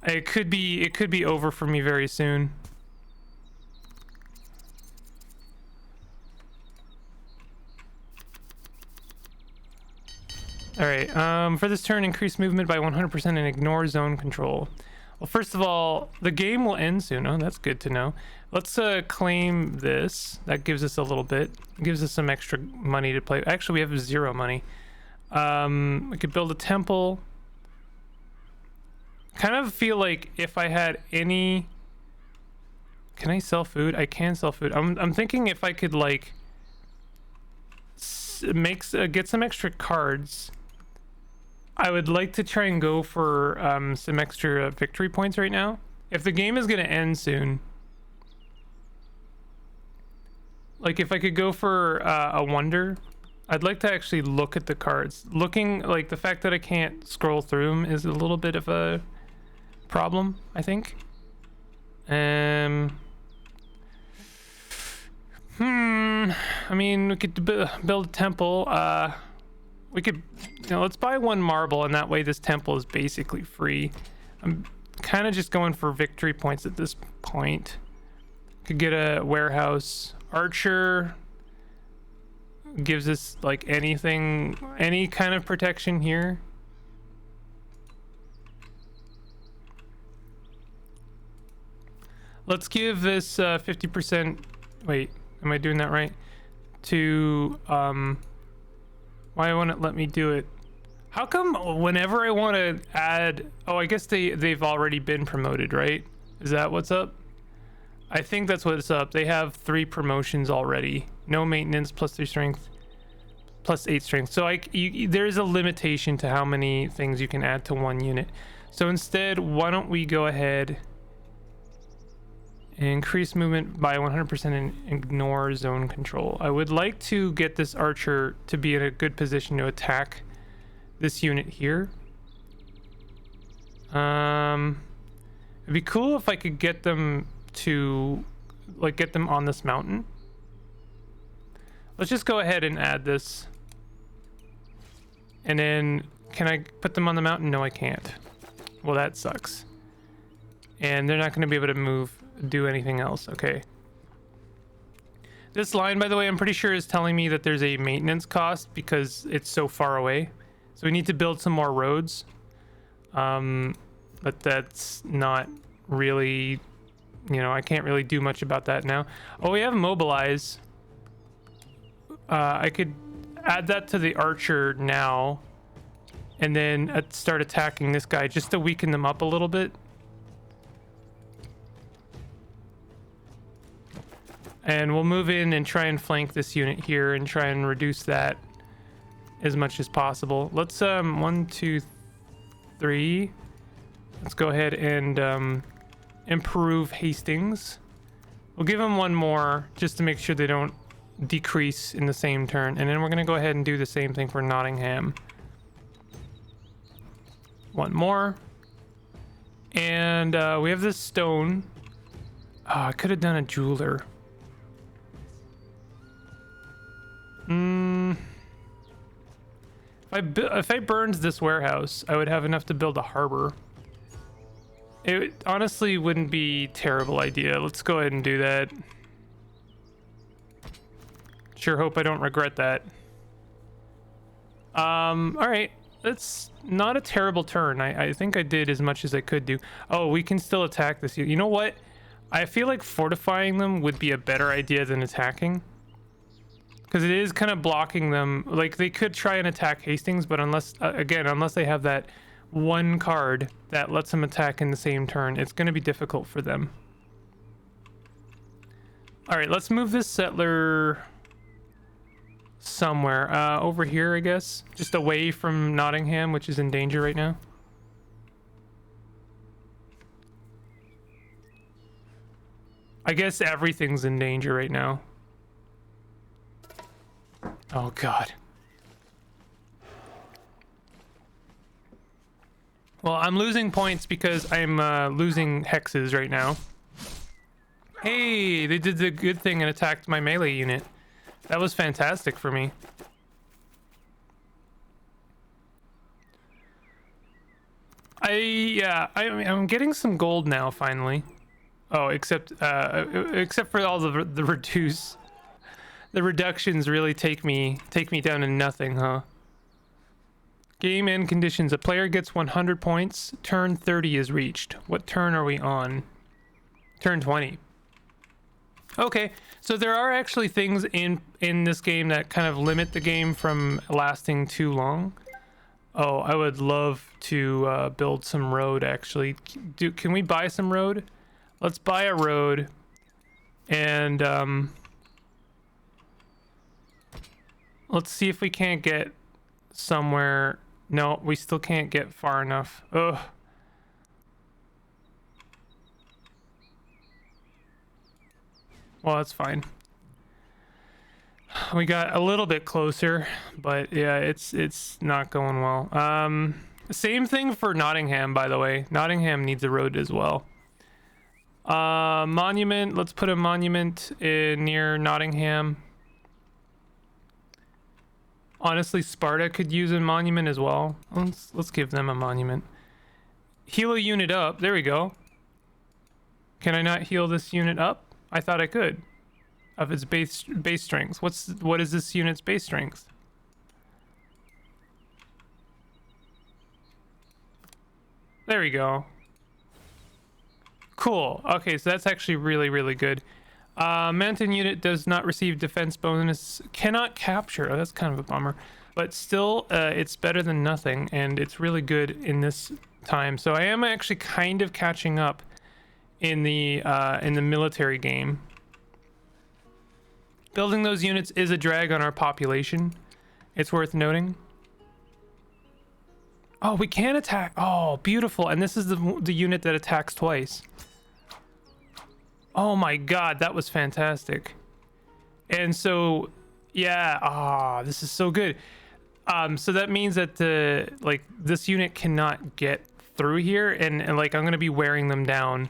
It could be over for me very soon. All right, for this turn, increase movement by 100% and ignore zone control. Well, first of all, the game will end soon. Oh, that's good to know. Let's claim this. That gives us a little bit. Gives us some extra money to play. Actually, we have 0 money. We could build a temple. Kind of feel like if I had any... Can I sell food? I can sell food. I'm thinking if I could like get some extra cards I would like to try and go for some extra victory points right now. If the game is going to end soon, like if I could go for a wonder, I'd like to actually look at the cards. Looking, like the fact that I can't scroll through them is a little bit of a problem, I think. I mean, we could build a temple. We could, let's buy one marble, and that way this temple is basically free. I'm kind of just going for victory points at this point. Could get a warehouse. Archer gives us like anything, any kind of protection here. Let's give this 50%. Wait, am I doing that right? To why won't it let me do it? How come whenever I want to add, oh, I guess they've already been promoted, right? Is that what's up? I think that's what's up. They have 3 promotions already. No maintenance, +3 strength, +8 strength. So there is a limitation to how many things you can add to one unit. So instead, why don't we go ahead and increase movement by 100% and ignore zone control. I would like to get this archer to be in a good position to attack this unit here. It'd be cool if I could get them to get them on this mountain. Let's just go ahead and add this. And then can I put them on the mountain? No, I can't. Well, that sucks. And they're not going to be able to do anything else. Okay. This line, by the way, I'm pretty sure is telling me that there's a maintenance cost because it's so far away. So we need to build some more roads. But that's not really, I can't really do much about that now. Oh, we have mobilize. I could add that to the archer now and then start attacking this guy just to weaken them up a little bit. And we'll move in and try and flank this unit here and try and reduce that as much as possible. Let's 1, 2, 3. Let's go ahead and improve Hastings. We'll give them one more just to make sure they don't decrease in the same turn. And then we're going to go ahead and do the same thing for Nottingham. One more. And we have this stone. Oh, I could have done a jeweler. If I burned this warehouse, I would have enough to build a harbor. It honestly wouldn't be a terrible idea. Let's go ahead and do that. Sure hope I don't regret that. All right. That's not a terrible turn. I think I did as much as I could do. Oh, we can still attack this. You know what? I feel like fortifying them would be a better idea than attacking. Because it is kind of blocking them. Like, they could try and attack Hastings, but unless they have that one card that lets them attack in the same turn, it's going to be difficult for them. All right, let's move this settler somewhere. Over here, I guess. Just away from Nottingham, which is in danger right now. I guess everything's in danger right now. Oh, God. Well, I'm losing points because I'm losing hexes right now. Hey, they did the good thing and attacked my melee unit. That was fantastic for me. I'm getting some gold now, finally. Oh, except for all the reduce. The reductions really take me down to nothing, huh? Game end conditions. A player gets 100 points. Turn 30 is reached. What turn are we on? Turn 20. Okay, so there are actually things in this game that kind of limit the game from lasting too long. Oh, I would love to build some road, actually. Can we buy some road? Let's buy a road. And let's see if we can't get somewhere No, we still can't get far enough. Ugh. Well, that's fine. We got a little bit closer, but yeah, it's not going well. Same thing for Nottingham, by the way. Nottingham needs a road as well. Monument. Let's put a monument near Nottingham. Honestly, Sparta could use a monument as well. Let's give them a monument. Heal a unit up. There we go. Can I not heal this unit up? I thought I could. Of its base strength. What is this unit's base strength? There we go. Cool. Okay, so that's actually really, really good. Mountain unit does not receive defense bonus. Cannot capture. Oh, that's kind of a bummer. But still, it's better than nothing, and it's really good in this time. So I am actually kind of catching up in the military game. Building those units is a drag on our population. It's worth noting. Oh, we can attack. Oh, beautiful. And this is the unit that attacks twice. Oh my god, that was fantastic. And so, yeah, this is so good. So that means that this unit cannot get through here, and like I'm gonna be wearing them down.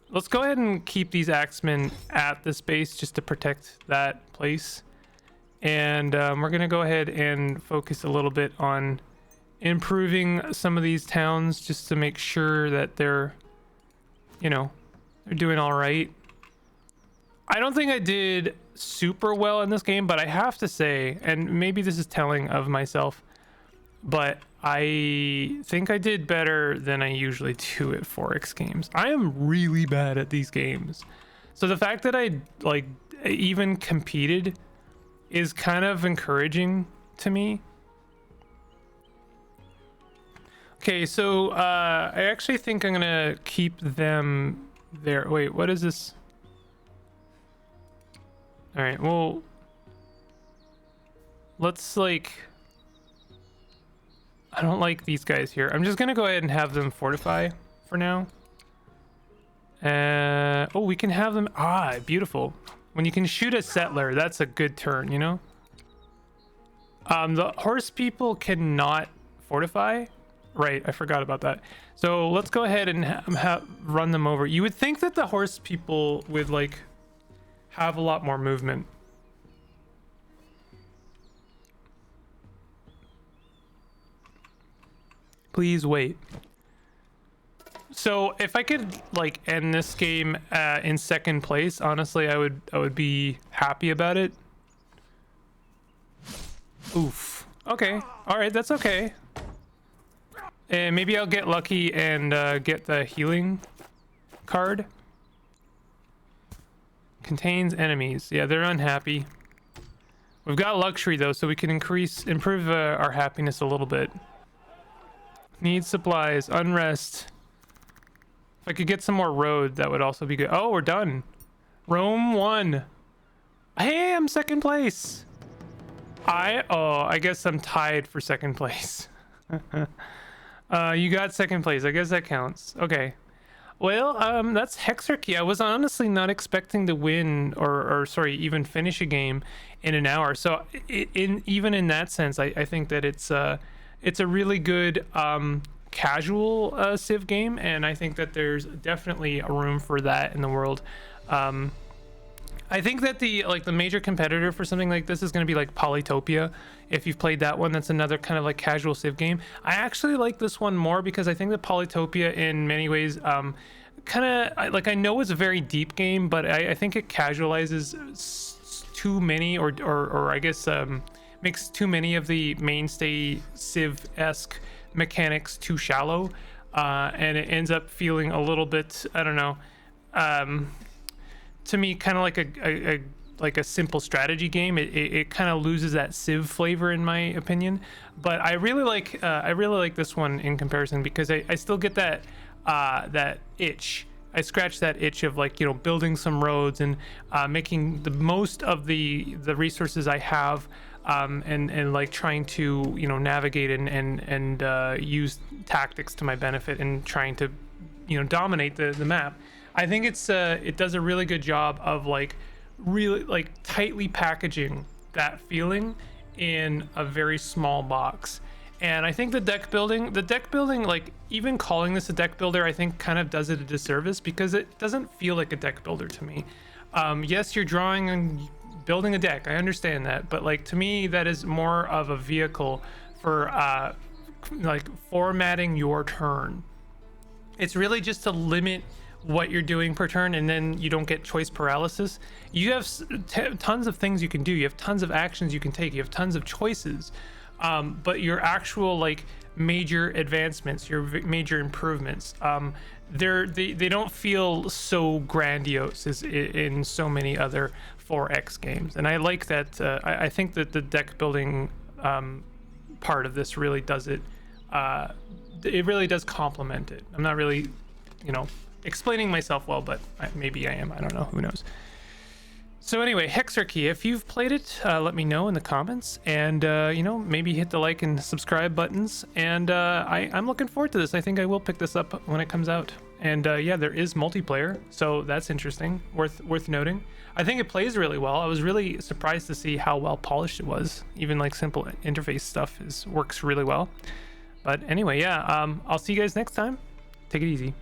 Let's go ahead and keep these axemen at this base just to protect that place. And we're gonna go ahead and focus a little bit on improving some of these towns just to make sure that they're, you know, they're doing all right. I don't think I did super well in this game, but I have to say, and maybe this is telling of myself, but I think I did better than I usually do at 4X games. I am really bad at these games. So the fact that I like even competed is kind of encouraging to me. Okay, so I actually think I'm gonna keep them there. Wait, what is this? All right, well, let's like, I don't like these guys here. I'm just gonna go ahead and have them fortify for now. Oh, we can have them, beautiful. When you can shoot a settler, that's a good turn, you know? The horse people cannot fortify. Right, I forgot about that. So let's go ahead and run them over. You would think that the horse people would like have a lot more movement. Please wait. So if I could like end this game in second place, honestly, I would be happy about it. Oof. Okay. All right, that's okay. And maybe I'll get lucky and get the healing card. Contains enemies. Yeah, they're unhappy. We've got luxury though, so we can improve our happiness a little bit. Need supplies, unrest. If I could get some more road, that would also be good. Oh, we're done. Rome won. Hey, I'm second place. I guess I'm tied for second place. You got second place. I guess that counts. Okay. Well, that's Hexarchy. I was honestly not expecting to win or sorry, even finish a game in an hour. So even in that sense, I think that it's a really good casual Civ game, and I think that there's definitely a room for that in the world. I think that the major competitor for something like this is going to be like Polytopia. If you've played that one, that's another kind of like casual Civ game. I actually like this one more because I think that Polytopia in many ways kind of like, I know it's a very deep game, but I think it casualizes too many or I guess makes too many of the mainstay Civ-esque mechanics too shallow, and it ends up feeling a little bit, I don't know, to me kind of like a simple strategy game. It kind of loses that Civ flavor in my opinion, but I really like this one in comparison because I still get that that itch. I scratch that itch of like, you know, building some roads and making the most of the resources I have and like trying to, you know, navigate and use tactics to my benefit and trying to, you know, dominate the map. I think it does a really good job of like really like tightly packaging that feeling in a very small box. And I think the deck building, like even calling this a deck builder, I think kind of does it a disservice because it doesn't feel like a deck builder to me. Yes, you're drawing and building a deck, I understand that, but like to me that is more of a vehicle for like formatting your turn. It's really just to limit what you're doing per turn, and then you don't get choice paralysis. You have tons of things you can do, you have tons of actions you can take, you have tons of choices, but your actual like major advancements, your major improvements, they don't feel so grandiose as in so many other 4X games. And I like that. I think that the deck building part of this really does it. It really does complement it. I'm not really, you know, explaining myself well, but maybe I am. I don't know. Who knows? So anyway, Hexarchy, if you've played it, let me know in the comments, and you know, maybe hit the like and subscribe buttons. And I'm looking forward to this. I think I will pick this up when it comes out. And yeah, there is multiplayer, so that's interesting, worth noting. I think it plays really well. I was really surprised to see how well polished it was. Even like simple interface stuff works really well. But anyway, yeah, I'll see you guys next time. Take it easy.